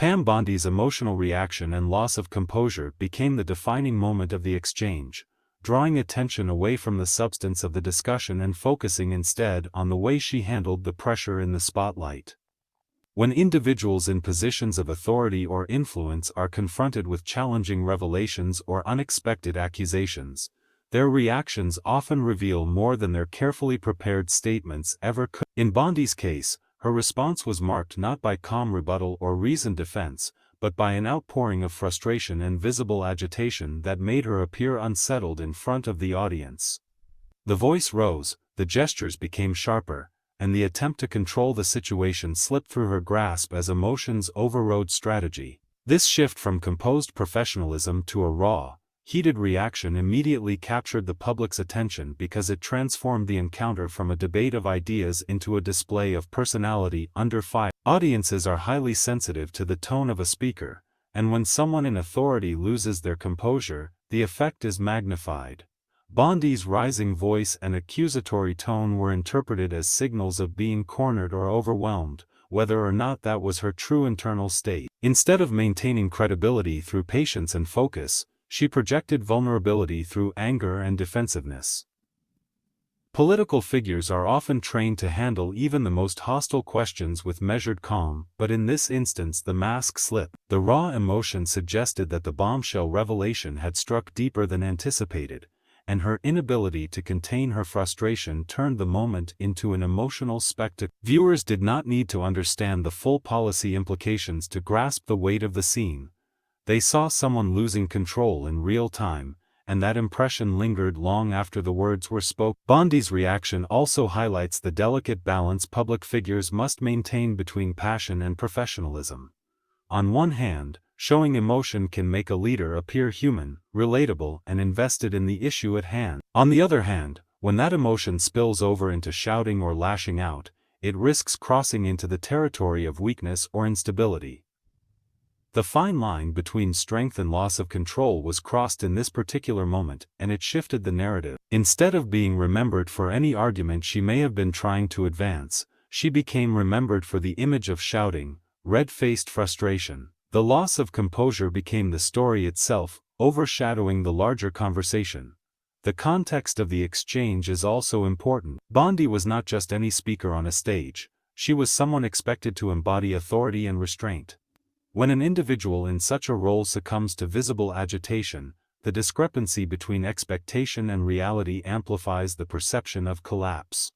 Bondi's emotional reaction and loss of composure became the defining moment of the exchange, drawing attention away from the substance of the discussion and focusing instead on the way she handled the pressure in the spotlight. When individuals in positions of authority or influence are confronted with challenging revelations or unexpected accusations, their reactions often reveal more than their carefully prepared statements ever could. In Bondi's case, her response was marked not by calm rebuttal or reasoned defense, but by an outpouring of frustration and visible agitation that made her appear unsettled in front of the audience. The voice rose, the gestures became sharper, and the attempt to control the situation slipped through her grasp as emotions overrode strategy. This shift from composed professionalism to a raw, heated reaction immediately captured the public's attention because it transformed the encounter from a debate of ideas into a display of personality under fire. Audiences are highly sensitive to the tone of a speaker, and when someone in authority loses their composure, the effect is magnified. Bondi's rising voice and accusatory tone were interpreted as signals of being cornered or overwhelmed, whether or not that was her true internal state. Instead of maintaining credibility through patience and focus, she projected vulnerability through anger and defensiveness. Political figures are often trained to handle even the most hostile questions with measured calm, but in this instance the mask slipped. The raw emotion suggested that the bombshell revelation had struck deeper than anticipated, and her inability to contain her frustration turned the moment into an emotional spectacle. Viewers did not need to understand the full policy implications to grasp the weight of the scene. They saw someone losing control in real time, and that impression lingered long after the words were spoken. Bondi's reaction also highlights the delicate balance public figures must maintain between passion and professionalism. On one hand, showing emotion can make a leader appear human, relatable, and invested in the issue at hand. On the other hand, when that emotion spills over into shouting or lashing out, it risks crossing into the territory of weakness or instability. The fine line between strength and loss of control was crossed in this particular moment, and it shifted the narrative. Instead of being remembered for any argument she may have been trying to advance, she became remembered for the image of shouting, red-faced frustration. The loss of composure became the story itself, overshadowing the larger conversation. The context of the exchange is also important. Bondi was not just any speaker on a stage, she was someone expected to embody authority and restraint. When an individual in such a role succumbs to visible agitation, the discrepancy between expectation and reality amplifies the perception of collapse.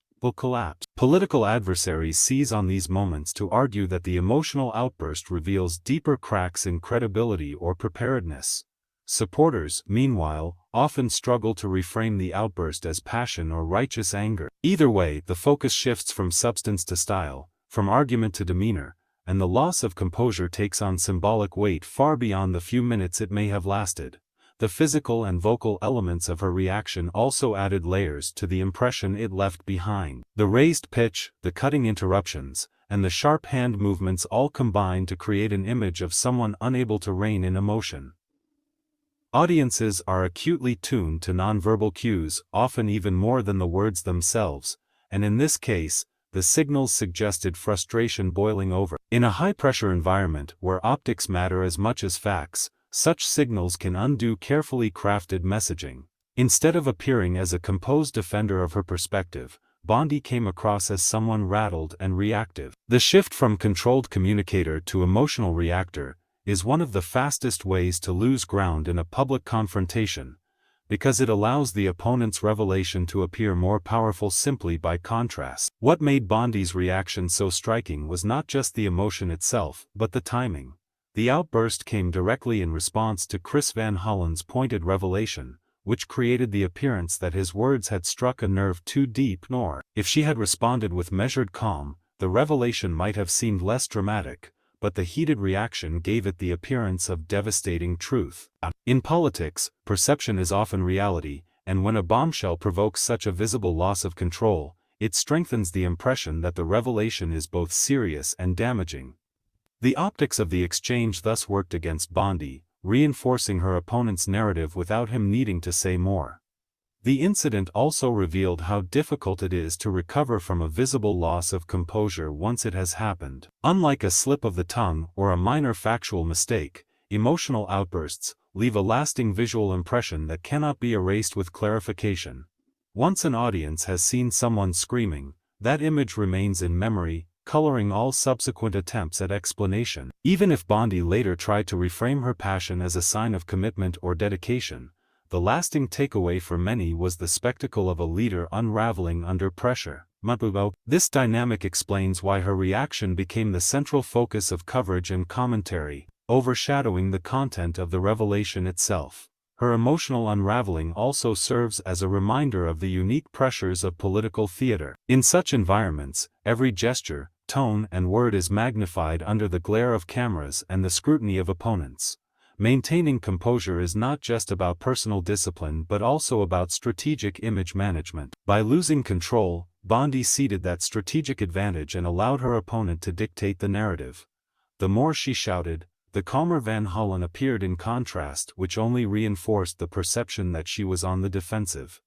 Political adversaries seize on these moments to argue that the emotional outburst reveals deeper cracks in credibility or preparedness. Supporters, meanwhile, often struggle to reframe the outburst as passion or righteous anger. Either way, the focus shifts from substance to style, from argument to demeanor, and the loss of composure takes on symbolic weight far beyond the few minutes it may have lasted. The physical and vocal elements of her reaction also added layers to the impression it left behind. The raised pitch, the cutting interruptions, and the sharp hand movements all combined to create an image of someone unable to rein in emotion. Audiences are acutely tuned to nonverbal cues, often even more than the words themselves, and in this case, the signals suggested frustration boiling over. In a high-pressure environment where optics matter as much as facts, such signals can undo carefully crafted messaging. Instead of appearing as a composed defender of her perspective, Bondi came across as someone rattled and reactive. The shift from controlled communicator to emotional reactor is one of the fastest ways to lose ground in a public confrontation, because it allows the opponent's revelation to appear more powerful simply by contrast. What made Bondi's reaction so striking was not just the emotion itself, but the timing. The outburst came directly in response to Chris Van Hollen's pointed revelation, which created the appearance that his words had struck a nerve too deep. Nor, if she had responded with measured calm, the revelation might have seemed less dramatic, but the heated reaction gave it the appearance of devastating truth. In politics, perception is often reality, and when a bombshell provokes such a visible loss of control, it strengthens the impression that the revelation is both serious and damaging. The optics of the exchange thus worked against Bondi, reinforcing her opponent's narrative without him needing to say more. The incident also revealed how difficult it is to recover from a visible loss of composure once it has happened. Unlike a slip of the tongue or a minor factual mistake, emotional outbursts leave a lasting visual impression that cannot be erased with clarification. Once an audience has seen someone screaming, that image remains in memory, coloring all subsequent attempts at explanation. Even if Bondi later tried to reframe her passion as a sign of commitment or dedication, the lasting takeaway for many was the spectacle of a leader unraveling under pressure. This dynamic explains why her reaction became the central focus of coverage and commentary, overshadowing the content of the revelation itself. Her emotional unraveling also serves as a reminder of the unique pressures of political theater. In such environments, every gesture, tone, and word is magnified under the glare of cameras and the scrutiny of opponents. Maintaining composure is not just about personal discipline but also about strategic image management. By losing control, Bondi ceded that strategic advantage and allowed her opponent to dictate the narrative. The more she shouted, the calmer Van Hollen appeared in contrast, which only reinforced the perception that she was on the defensive.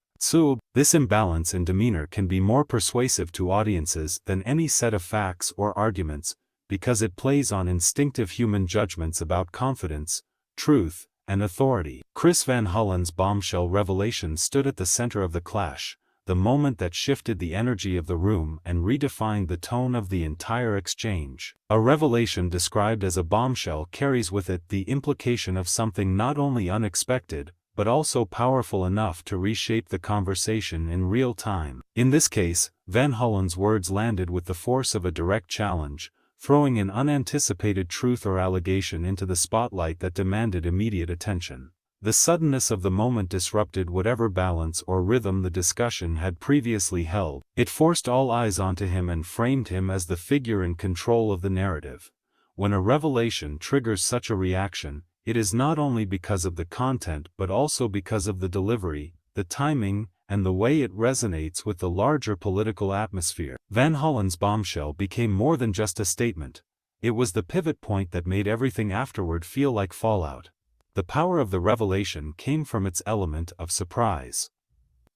This imbalance in demeanor can be more persuasive to audiences than any set of facts or arguments, because it plays on instinctive human judgments about confidence, truth, and authority. Chris Van Hollen's bombshell revelation stood at the center of the clash, the moment that shifted the energy of the room and redefined the tone of the entire exchange. A revelation described as a bombshell carries with it the implication of something not only unexpected, but also powerful enough to reshape the conversation in real time. In this case, Van Hollen's words landed with the force of a direct challenge, throwing an unanticipated truth or allegation into the spotlight that demanded immediate attention. The suddenness of the moment disrupted whatever balance or rhythm the discussion had previously held. It forced all eyes onto him and framed him as the figure in control of the narrative. When a revelation triggers such a reaction, it is not only because of the content but also because of the delivery, the timing, and the way it resonates with the larger political atmosphere. Van Hollen's bombshell became more than just a statement. It was the pivot point that made everything afterward feel like fallout. The power of the revelation came from its element of surprise.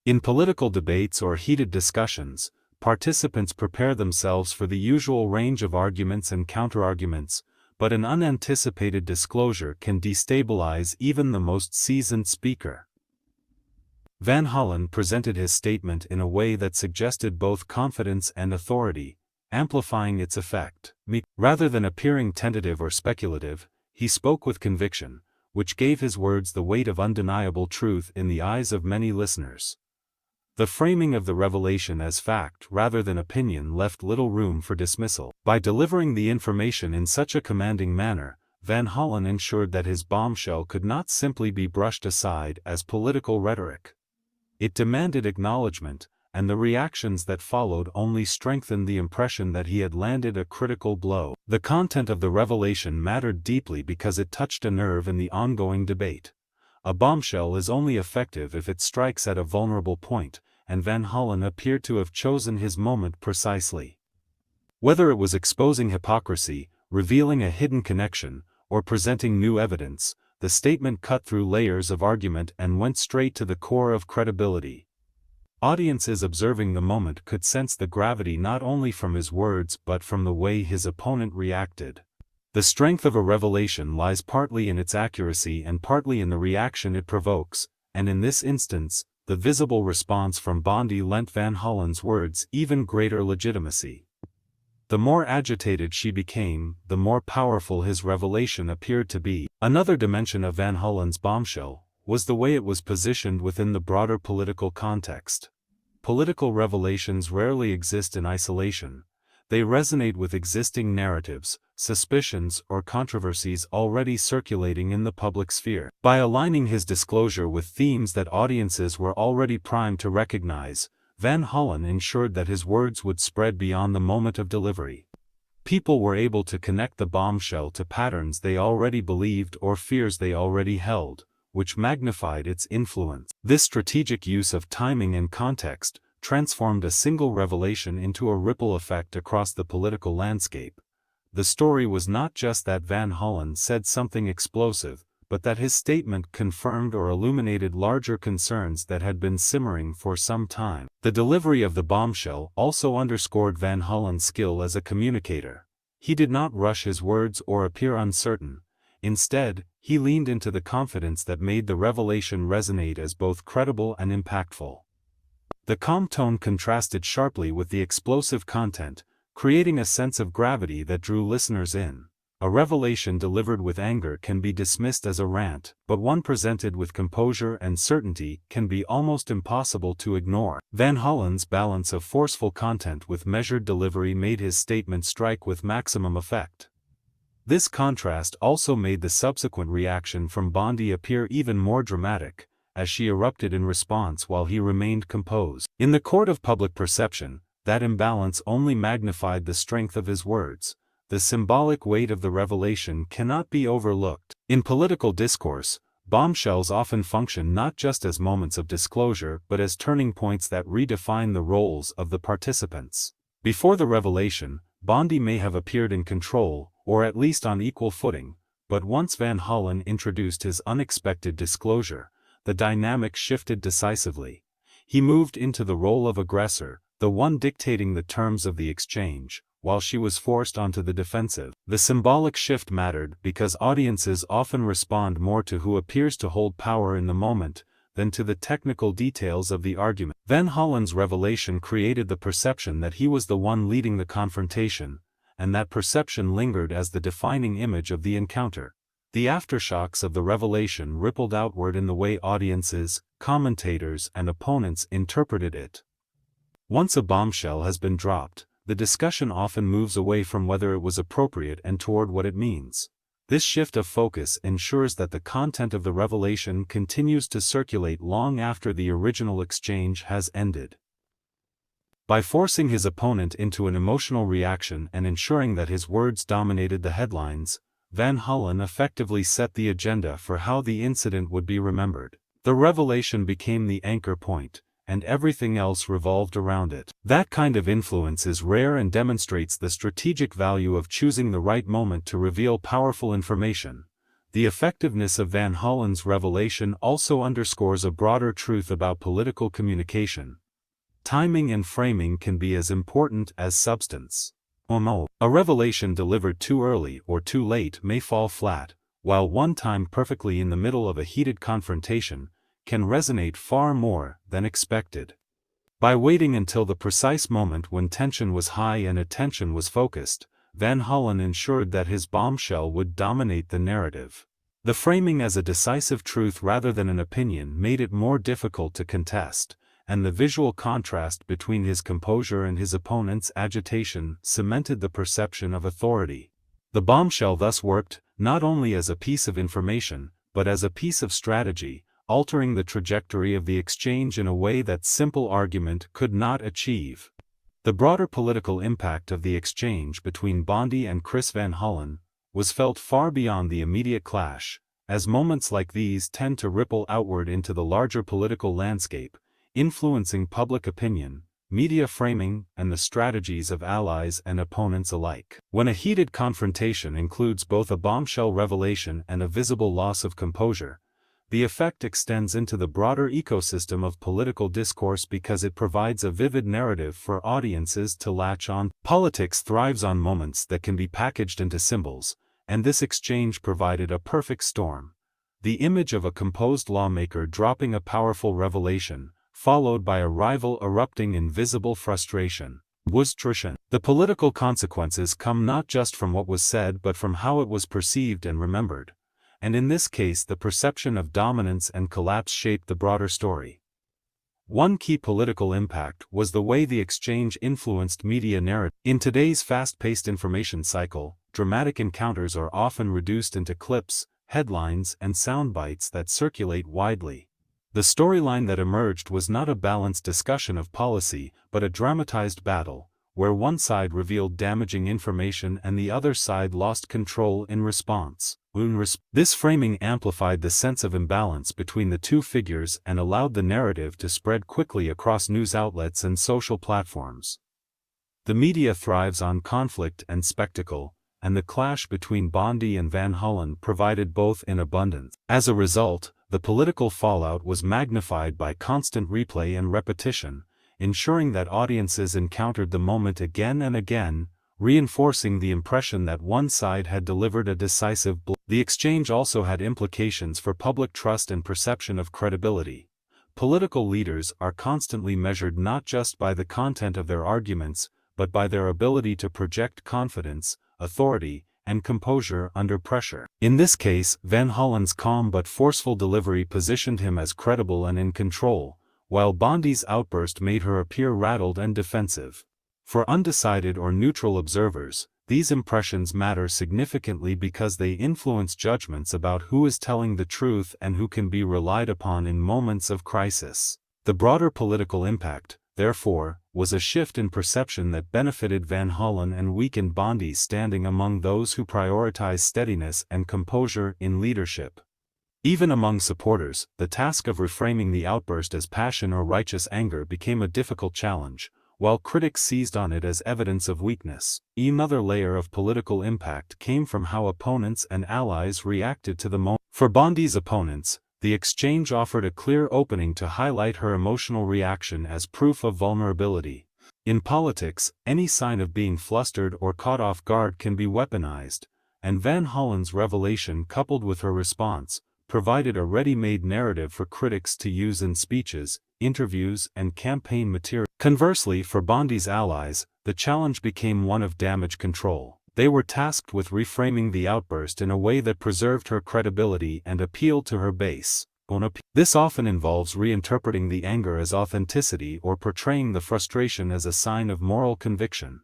In political debates or heated discussions, participants prepare themselves for the usual range of arguments and counterarguments, but an unanticipated disclosure can destabilize even the most seasoned speaker. Van Hollen presented his statement in a way that suggested both confidence and authority, amplifying its effect. Rather than appearing tentative or speculative, he spoke with conviction, which gave his words the weight of undeniable truth in the eyes of many listeners. The framing of the revelation as fact rather than opinion left little room for dismissal. By delivering the information in such a commanding manner, Van Hollen ensured that his bombshell could not simply be brushed aside as political rhetoric. It demanded acknowledgement, and the reactions that followed only strengthened the impression that he had landed a critical blow. The content of the revelation mattered deeply because it touched a nerve in the ongoing debate. A bombshell is only effective if it strikes at a vulnerable point, and Van Hollen appeared to have chosen his moment precisely. Whether it was exposing hypocrisy, revealing a hidden connection, or presenting new evidence, the statement cut through layers of argument and went straight to the core of credibility. Audiences observing the moment could sense the gravity not only from his words but from the way his opponent reacted. The strength of a revelation lies partly in its accuracy and partly in the reaction it provokes, and in this instance, the visible response from Bondi lent Van Hollen's words even greater legitimacy. The more agitated she became, the more powerful his revelation appeared to be. Another dimension of Van Hollen's bombshell was the way it was positioned within the broader political context. Political revelations rarely exist in isolation. They resonate with existing narratives, suspicions, or controversies already circulating in the public sphere. By aligning his disclosure with themes that audiences were already primed to recognize, Van Hollen ensured that his words would spread beyond the moment of delivery. People were able to connect the bombshell to patterns they already believed or fears they already held, which magnified its influence. This strategic use of timing and context transformed a single revelation into a ripple effect across the political landscape. The story was not just that Van Hollen said something explosive, but that his statement confirmed or illuminated larger concerns that had been simmering for some time. The delivery of the bombshell also underscored Van Hollen's skill as a communicator. He did not rush his words or appear uncertain. Instead, he leaned into the confidence that made the revelation resonate as both credible and impactful. The calm tone contrasted sharply with the explosive content, creating a sense of gravity that drew listeners in. A revelation delivered with anger can be dismissed as a rant, but one presented with composure and certainty can be almost impossible to ignore. Van Hollen's balance of forceful content with measured delivery made his statement strike with maximum effect. This contrast also made the subsequent reaction from Bondi appear even more dramatic, as she erupted in response while he remained composed. In the court of public perception, that imbalance only magnified the strength of his words. The symbolic weight of the revelation cannot be overlooked. In political discourse, bombshells often function not just as moments of disclosure but as turning points that redefine the roles of the participants. Before the revelation, Bondi may have appeared in control, or at least on equal footing, but once Van Hollen introduced his unexpected disclosure, the dynamic shifted decisively. He moved into the role of aggressor, the one dictating the terms of the exchange, while she was forced onto the defensive. The symbolic shift mattered because audiences often respond more to who appears to hold power in the moment than to the technical details of the argument. Van Hollen's revelation created the perception that he was the one leading the confrontation, and that perception lingered as the defining image of the encounter. The aftershocks of the revelation rippled outward in the way audiences, commentators, and opponents interpreted it. Once a bombshell has been dropped, the discussion often moves away from whether it was appropriate and toward what it means. This shift of focus ensures that the content of the revelation continues to circulate long after the original exchange has ended. By forcing his opponent into an emotional reaction and ensuring that his words dominated the headlines, Van Hollen effectively set the agenda for how the incident would be remembered. The revelation became the anchor point, and everything else revolved around it. That kind of influence is rare and demonstrates the strategic value of choosing the right moment to reveal powerful information. The effectiveness of Van Hollen's revelation also underscores a broader truth about political communication. Timing and framing can be as important as substance. A revelation delivered too early or too late may fall flat, while one timed perfectly in the middle of a heated confrontation can resonate far more than expected. By waiting until the precise moment when tension was high and attention was focused, Van Hollen ensured that his bombshell would dominate the narrative. The framing as a decisive truth rather than an opinion made it more difficult to contest, and the visual contrast between his composure and his opponent's agitation cemented the perception of authority. The bombshell thus worked, not only as a piece of information, but as a piece of strategy, altering the trajectory of the exchange in a way that simple argument could not achieve. The broader political impact of the exchange between Bondi and Chris Van Hollen was felt far beyond the immediate clash, as moments like these tend to ripple outward into the larger political landscape, influencing public opinion, media framing, and the strategies of allies and opponents alike. When a heated confrontation includes both a bombshell revelation and a visible loss of composure, the effect extends into the broader ecosystem of political discourse because it provides a vivid narrative for audiences to latch on. Politics thrives on moments that can be packaged into symbols, and this exchange provided a perfect storm. The image of a composed lawmaker dropping a powerful revelation, followed by a rival erupting in visible frustration, was trucial. The political consequences come not just from what was said but from how it was perceived and remembered. And in this case the perception of dominance and collapse shaped the broader story. One key political impact was the way the exchange influenced media narrative. In today's fast-paced information cycle, dramatic encounters are often reduced into clips, headlines, and sound bites that circulate widely. The storyline that emerged was not a balanced discussion of policy, but a dramatized battle, where one side revealed damaging information and the other side lost control in response. This framing amplified the sense of imbalance between the two figures and allowed the narrative to spread quickly across news outlets and social platforms. The media thrives on conflict and spectacle, and the clash between Bondi and Van Hollen provided both in abundance. As a result, the political fallout was magnified by constant replay and repetition, ensuring that audiences encountered the moment again and again, reinforcing the impression that one side had delivered a decisive blow. The exchange also had implications for public trust and perception of credibility. Political leaders are constantly measured not just by the content of their arguments, but by their ability to project confidence, authority, and composure under pressure. In this case, Van Hollen's calm but forceful delivery positioned him as credible and in control, while Bondi's outburst made her appear rattled and defensive. For undecided or neutral observers, these impressions matter significantly because they influence judgments about who is telling the truth and who can be relied upon in moments of crisis. The broader political impact, therefore, was a shift in perception that benefited Van Hollen and weakened Bondi's standing among those who prioritize steadiness and composure in leadership. Even among supporters, the task of reframing the outburst as passion or righteous anger became a difficult challenge, while critics seized on it as evidence of weakness. Another layer of political impact came from how opponents and allies reacted to the moment. For Bondi's opponents, the exchange offered a clear opening to highlight her emotional reaction as proof of vulnerability. In politics, any sign of being flustered or caught off guard can be weaponized, and Van Hollen's revelation coupled with her response provided a ready-made narrative for critics to use in speeches, interviews, and campaign material. Conversely, for Bondi's allies, the challenge became one of damage control. They were tasked with reframing the outburst in a way that preserved her credibility and appealed to her base. This often involves reinterpreting the anger as authenticity or portraying the frustration as a sign of moral conviction.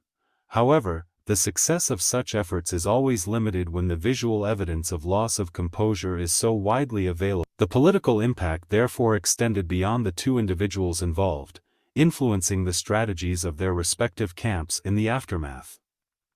However, the success of such efforts is always limited when the visual evidence of loss of composure is so widely available. The political impact therefore extended beyond the two individuals involved, influencing the strategies of their respective camps in the aftermath.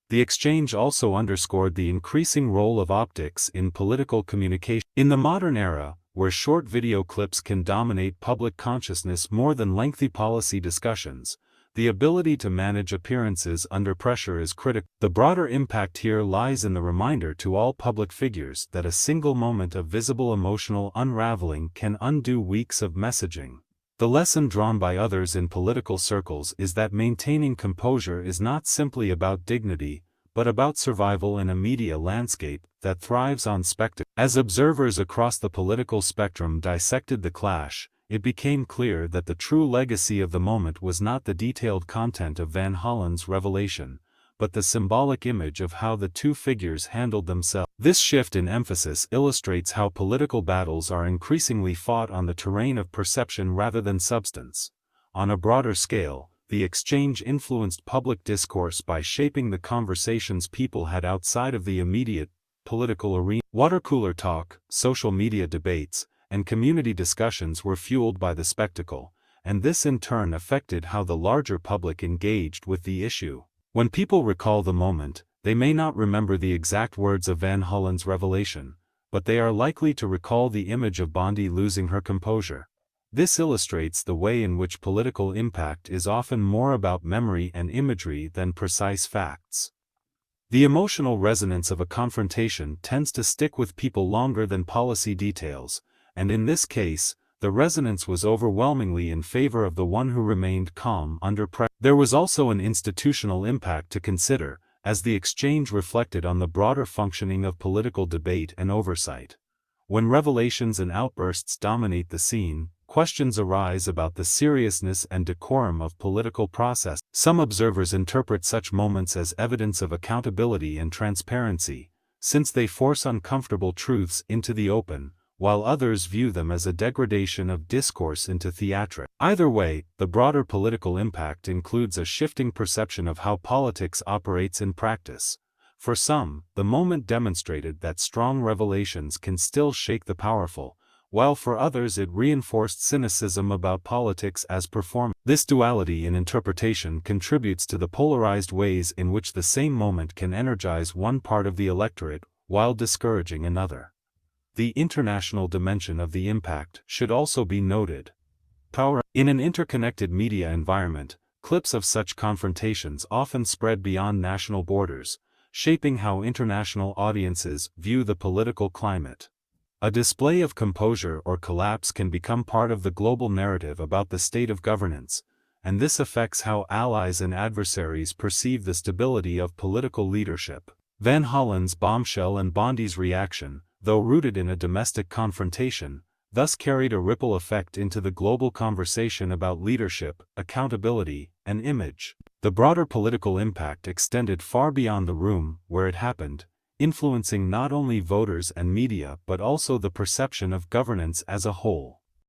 The exchange also underscored the increasing role of optics in political communication. In the modern era, where short video clips can dominate public consciousness more than lengthy policy discussions, the ability to manage appearances under pressure is critical. The broader impact here lies in the reminder to all public figures that a single moment of visible emotional unraveling can undo weeks of messaging. The lesson drawn by others in political circles is that maintaining composure is not simply about dignity, but about survival in a media landscape that thrives on spectacle. As observers across the political spectrum dissected the clash, it became clear that the true legacy of the moment was not the detailed content of Van Hollen's revelation, but the symbolic image of how the two figures handled themselves. This shift in emphasis illustrates how political battles are increasingly fought on the terrain of perception rather than substance. On a broader scale, the exchange influenced public discourse by shaping the conversations people had outside of the immediate political arena. Water cooler talk, social media debates, and community discussions were fueled by the spectacle, and this in turn affected how the larger public engaged with the issue. When people recall the moment, they may not remember the exact words of Van Hollen's revelation, but they are likely to recall the image of Bondi losing her composure. This illustrates the way in which political impact is often more about memory and imagery than precise facts. The emotional resonance of a confrontation tends to stick with people longer than policy details, and in this case, the resonance was overwhelmingly in favor of the one who remained calm under pressure. There was also an institutional impact to consider, as the exchange reflected on the broader functioning of political debate and oversight. When revelations and outbursts dominate the scene, questions arise about the seriousness and decorum of political process. Some observers interpret such moments as evidence of accountability and transparency, since they force uncomfortable truths into the open, while others view them as a degradation of discourse into theatrics. Either way, the broader political impact includes a shifting perception of how politics operates in practice. For some, the moment demonstrated that strong revelations can still shake the powerful, while for others it reinforced cynicism about politics as performance. This duality in interpretation contributes to the polarized ways in which the same moment can energize one part of the electorate, while discouraging another. The international dimension of the impact should also be noted. In an interconnected media environment, clips of such confrontations often spread beyond national borders, shaping how international audiences view the political climate. A display of composure or collapse can become part of the global narrative about the state of governance, and this affects how allies and adversaries perceive the stability of political leadership. Van Hollen's Bombshell and Bondi's reaction, though rooted in a domestic confrontation, thus carried a ripple effect into the global conversation about leadership, accountability, and image. The broader political impact extended far beyond the room where it happened, influencing not only voters and media but also the perception of governance as a whole.